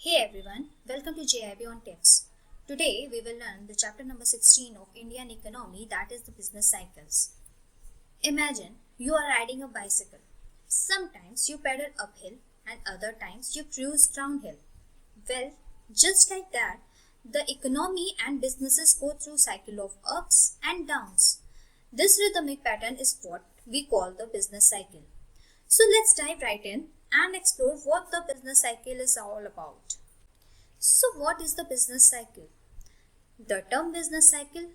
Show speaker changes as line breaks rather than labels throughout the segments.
Hey everyone, welcome to JAIIB Today we will learn the chapter number 16 of Indian economy, that is the business cycles. Imagine you are riding a bicycle. Sometimes you pedal uphill and other times you cruise downhill. Well, just like that, the economy and businesses go through cycle of ups and downs. This rhythmic pattern is what we call the business cycle. So let's dive right in and explore what the business cycle is all about. So what is the business cycle? The term business cycle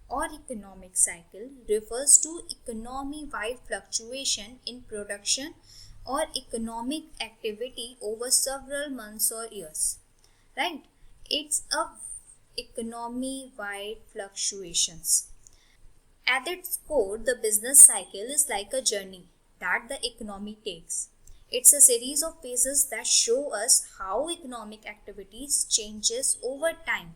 or economic cycle refers to economy-wide fluctuation in production or economic activity over several months or years. Right? It's a economy-wide fluctuations. At its core, the business cycle is like a journey that the economy takes. It's a series of phases that show us how economic activities changes over time.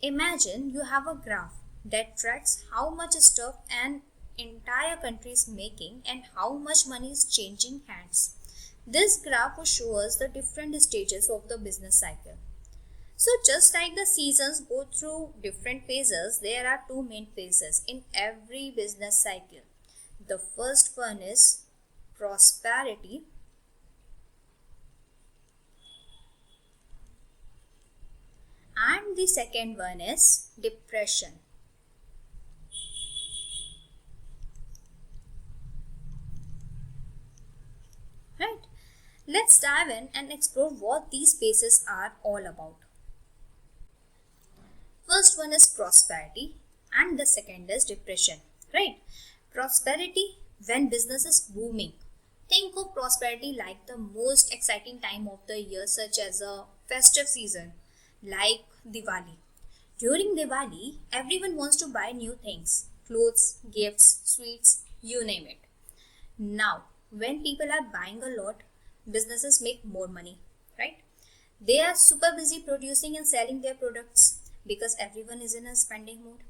Imagine you have a graph that tracks how much stuff an entire country is making and how much money is changing hands. This graph will show us the different stages of the business cycle. So just like the seasons go through different phases, there are two main phases in every business cycle. The first one is prosperity and the second one is depression. Right? Let's dive in and explore what these phases are all about. First one is prosperity and the second is depression. Right? Prosperity, when business is booming. Think of prosperity like the most exciting time of the year, such as a festive season like Diwali. During Diwali, everyone wants to buy new things, clothes, gifts, sweets, you name it. Now, when people are buying a lot, businesses make more money, right? They are super busy producing and selling their products because everyone is in a spending mode.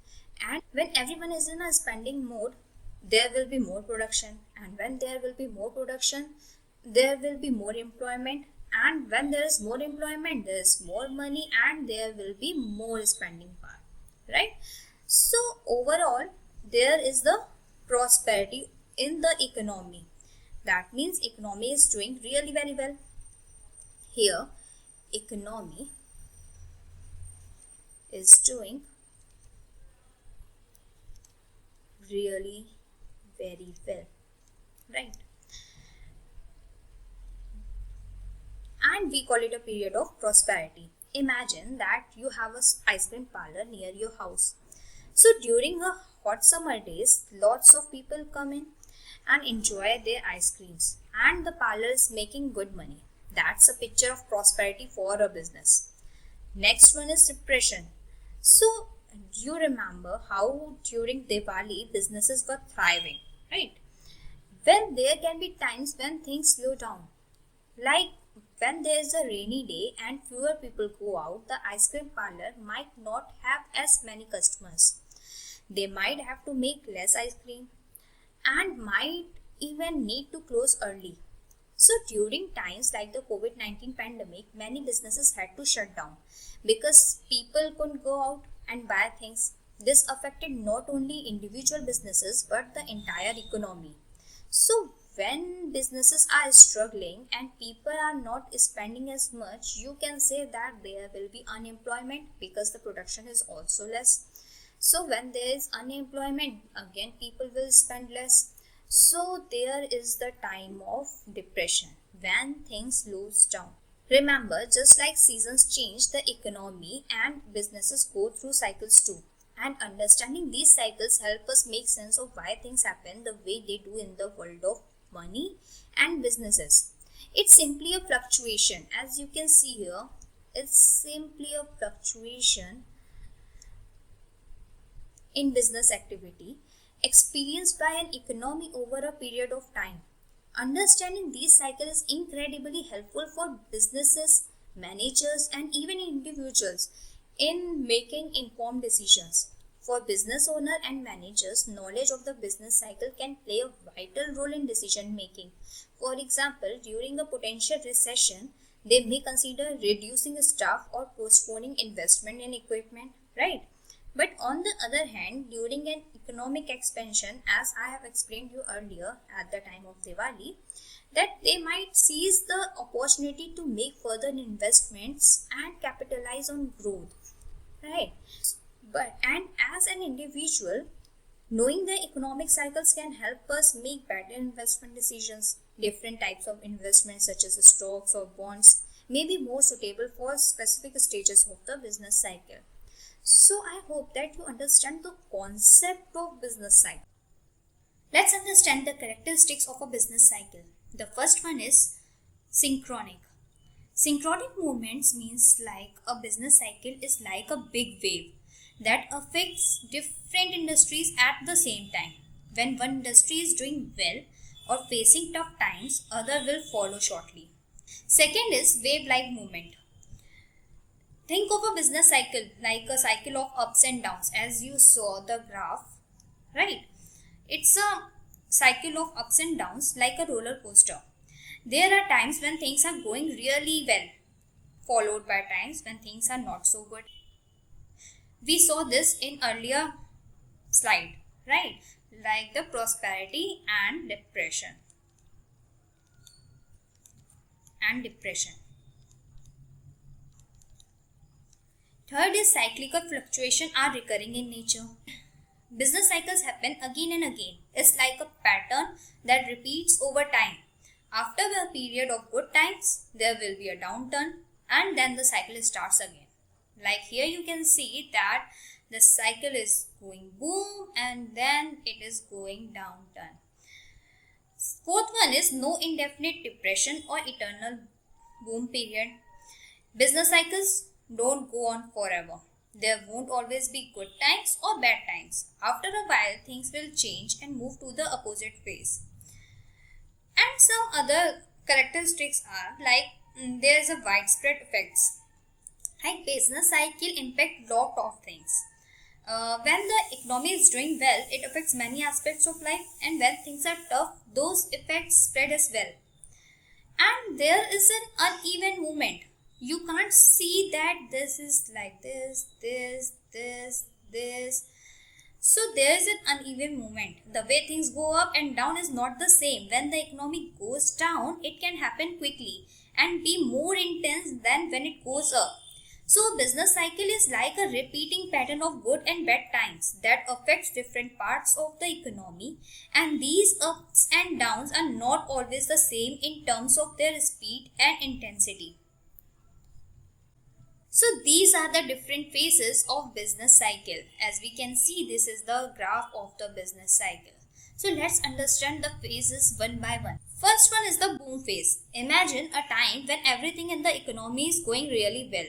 And when everyone is in a spending mode, there will be more production. And when there will be more production, there will be more employment. And when there is more employment, there is more money and there will be more spending power, right? So overall, there is the prosperity in the economy. That means economy is doing really very well. Here, economy is doing really very well, right? And we call it a period of prosperity. Imagine that you have an ice cream parlor near your house. So during a hot summer days, lots of people come in and enjoy their ice creams and the parlor is making good money. That's a picture of prosperity for a business. Next one is depression. So do you remember how during Diwali businesses were thriving, right? Well, there can be times when things slow down. Like when there is a rainy day and fewer people go out, the ice cream parlor might not have as many customers. They might have to make less ice cream and might even need to close early. So during times like the COVID-19 pandemic, many businesses had to shut down because people couldn't go out and buy things. This affected not only individual businesses but the entire economy. So when businesses are struggling and people are not spending as much, you can say that there will be unemployment because the production is also less. So when there is unemployment, again people will spend less. So there is the time of depression when things slows down. Remember, just like seasons change, the economy and businesses go through cycles too. And understanding these cycles help us make sense of why things happen the way they do in the world of money and businesses. It's simply a fluctuation. As you can see here, it's simply a fluctuation in business activity experienced by an economy over a period of time. Understanding these cycles is incredibly helpful for businesses, managers, and even individuals in making informed decisions. For business owners and managers, knowledge of the business cycle can play a vital role in decision making. For example, during a potential recession, They may consider reducing staff or postponing investment in equipment, right? But on the other hand, during an economic expansion, as I have explained you earlier at the time of Diwali, that they might seize the opportunity to make further investments and capitalize on growth, right? But and as an individual, knowing the economic cycles can help us make better investment decisions. Different types of investments such as stocks or bonds may be more suitable for specific stages of the business cycle. So I hope that you understand the concept of business cycle. Let's understand the characteristics of a business cycle. The first one is synchronic. Synchronic movements means like a business cycle is like a big wave that affects different industries at the same time. When one industry is doing well or facing tough times, other will follow shortly. Second is wave-like movement. Think of a business cycle like a cycle of ups and downs, as you saw the graph, right? It's a cycle of ups and downs like a roller coaster. There are times when things are going really well, followed by times when things are not so good. We saw this in earlier slide, right? Like the prosperity and depression. Third is cyclical fluctuation are recurring in nature. Business cycles happen again and again. It's like a pattern that repeats over time. After a period of good times, there will be a downturn and then the cycle starts again. Like here you can see that the cycle is going boom and then it is going downturn. Fourth one is no indefinite depression or eternal boom period. Business cycles don't go on forever. There won't always be good times or bad times. After a while, things will change and move to the opposite phase. And some other characteristics are like there's a widespread effects. Like business cycle impact lot of things. When the economy is doing well, it affects many aspects of life, and when things are tough, those effects spread as well. And there is an uneven movement. You can't see that this is like this. So there is an uneven movement. The way things go up and down is not the same. When the economy goes down, it can happen quickly and be more intense than when it goes up. So a business cycle is like a repeating pattern of good and bad times that affects different parts of the economy, and these ups and downs are not always the same in terms of their speed and intensity. So these are the different phases of business cycle. As we can see, this is the graph of the business cycle. So let's understand the phases one by one. First one is the boom phase. Imagine a time when everything in the economy is going really well.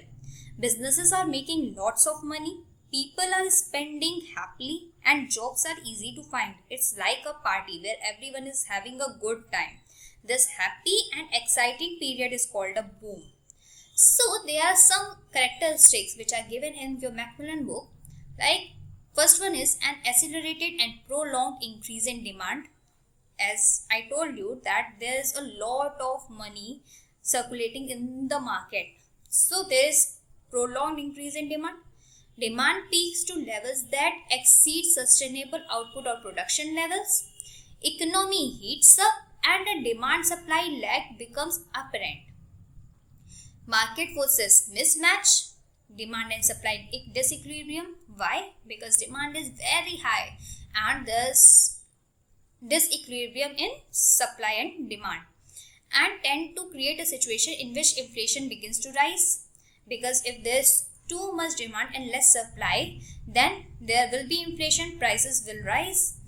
Businesses are making lots of money, people are spending happily, and jobs are easy to find. It's like a party where everyone is having a good time. This happy and exciting period is called a boom. So there are some characteristics which are given in your Macmillan book. Like first one is an accelerated and prolonged increase in demand. As I told you that there is a lot of money circulating in the market. So there is prolonged increase in demand. Demand peaks to levels that exceed sustainable output or production levels. Economy heats up and a demand supply lag becomes apparent. Market forces mismatch, demand and supply disequilibrium. Why? Because demand is very high and there's disequilibrium in supply and demand, and tend to create a situation in which inflation begins to rise. Because if there's too much demand and less supply, then there will be inflation, prices will rise.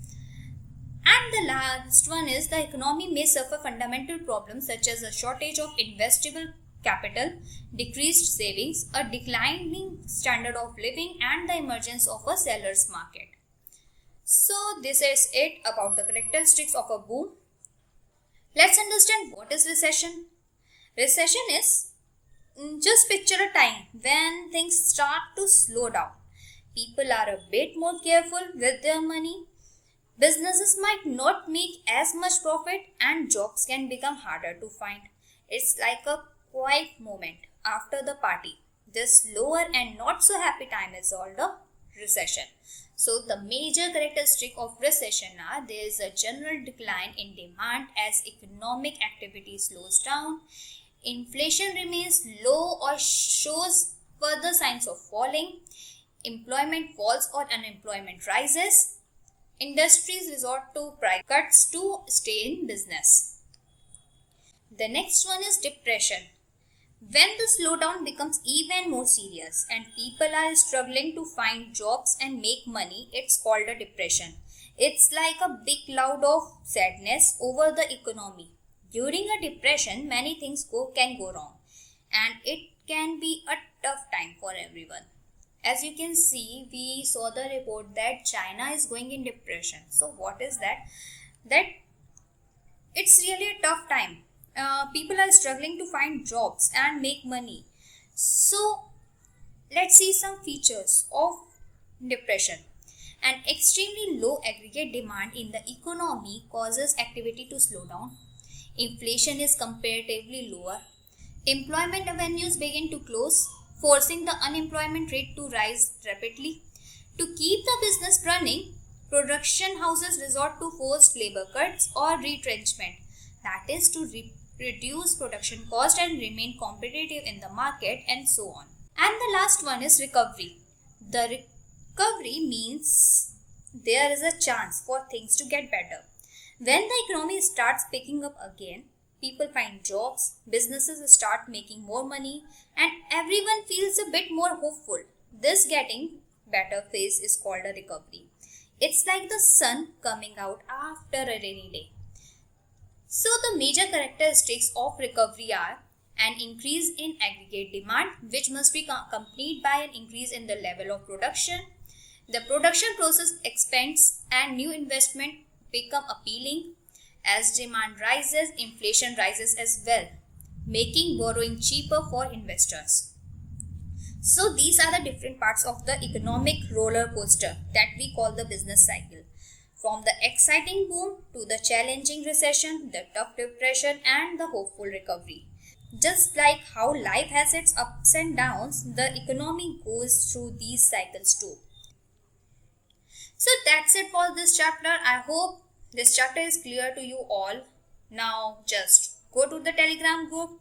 And the last one is the economy may suffer fundamental problems such as a shortage of investable capital, decreased savings, a declining standard of living, and the emergence of a seller's market. So this is it about the characteristics of a boom. Let's understand what is recession. Recession is just picture a time when things start to slow down. People are a bit more careful with their money. Businesses might not make as much profit and jobs can become harder to find. It's like a quiet moment after the party. This lower and not so happy time is called a recession. So the major characteristic of recession are there is a general decline in demand as economic activity slows down, inflation remains low or shows further signs of falling, employment falls or unemployment rises, industries resort to price cuts to stay in business. The next one is depression. When the slowdown becomes even more serious and people are struggling to find jobs and make money, it's called a depression. It's like a big cloud of sadness over the economy. During a depression, many things can go wrong, and it can be a tough time for everyone. As you can see, we saw the report that China is going in depression. So what is that? That it's really a tough time. People are struggling to find jobs and make money. So let's see some features of depression. An extremely low aggregate demand in the economy causes activity to slow down. Inflation is comparatively lower. Employment avenues begin to close, forcing the unemployment rate to rise rapidly. To keep the business running, production houses resort to forced labor cuts or retrenchment. That is to reduce production cost and remain competitive in the market, and so on. And the last one is recovery. The recovery means there is a chance for things to get better. When the economy starts picking up again, people find jobs, businesses start making more money, and everyone feels a bit more hopeful. This getting better phase is called a recovery. It's like the sun coming out after a rainy day. So the major characteristics of recovery are an increase in aggregate demand, which must be accompanied by an increase in the level of production. The production process expands and new investment become appealing. As demand rises, inflation rises as well, making borrowing cheaper for investors. So these are the different parts of the economic roller coaster that we call the business cycle. From the exciting boom to the challenging recession, the tough depression and the hopeful recovery. Just like how life has its ups and downs, the economy goes through these cycles too. So that's it for this chapter. I hope this chapter is clear to you all. Now just go to the Telegram group,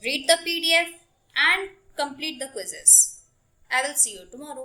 read the PDF and complete the quizzes. I will see you tomorrow.